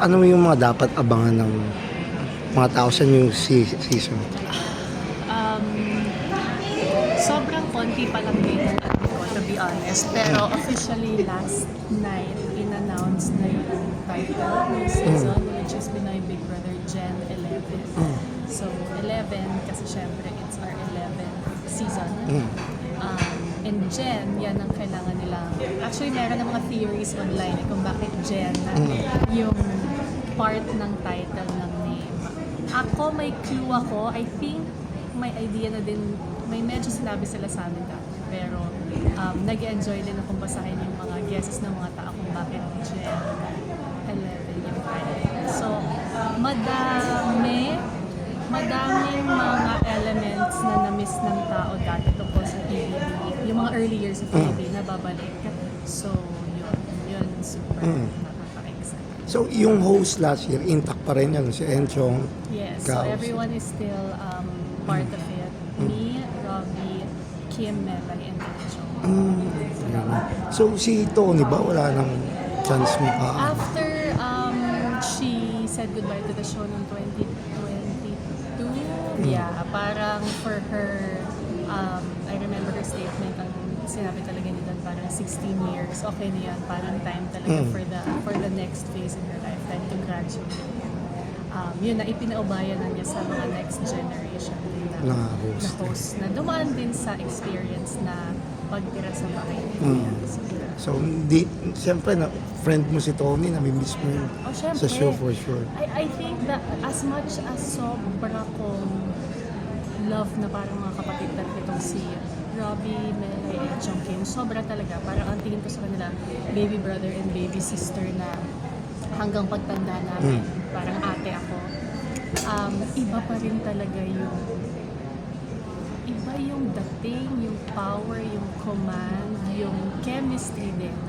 ano yung mga dapat abangan ng mga tao sa new season? Sobrang konti pa lang din yung ano ko, to be honest. Pero officially last night, in-announce na yung title ng season, which is Pinoy Big Brother Gen 11. So, 11, kasi syempre it's our 11th season. And Gen, yan ang kailangan nila. Actually, meron ng mga theories online kung bakit Gen yung part ng title ng name. Ako, may clue ako. I think may idea na din, may medyo sinabi sila sa amin dati. Pero nag-enjoy din akong basahin yung mga guesses ng mga tao kung bakit Gen 11 yung title. So, madaming mga elements na na-miss ng tao dati tungkol sa PBB. Yung mga early years of PBB na babalik. So, yun super nakaka-excite. So, yung host last year, intact pa rin yan, si Enchong. Yes, so everyone is still part of it. Me, Robbie, Kim, Melay, and Enchong. So, si Tony ba, wala nang chance mo pa? After she said goodbye to the show noong 2022, yeah, parang for her, I remember her statement, ang sinabi talaga ni Don, parang 16 years, okay na yan, parang time talaga for the next phase in her life, time to graduate. Yun na ipinaubayan na niya sa mga next generation Na na host. host na dumaan din sa experience na pagtira sa bahay nila. So, siyempre, friend mo si Tony, namimiss mo yun Syempre. sa show for sure. I think that as much as sobra kong love na parang mga kapatid talaga itong si Robbie, Melay, at Chong Kim, sobra talaga. Parang ang tingin ko sa kanila, baby brother and baby sister na hanggang pagtanda namin, parang ate ako. Iba pa rin talaga yung dating, yung power, yung command, yung chemistry din.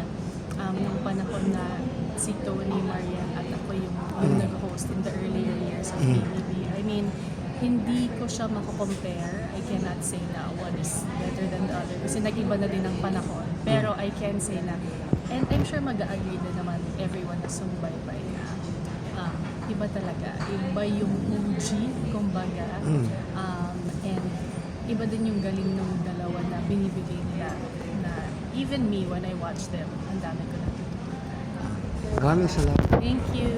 Nung panahon na si Tony, Marian at ako yung nag-host in the earlier years of PBB. I mean, hindi ko siya makakompare. I cannot say na one is better than the other kasi nag-iba na din ang panahon. Pero I can say na, and I'm sure mag-agree na naman everyone na sumubaybay na iba talaga. Iba yung OG, kumbaga. And iba din yung galing ng dalawa na binibigay nila na even me when I watch them, ang dami ko natutunan. Maraming salamat. Thank you.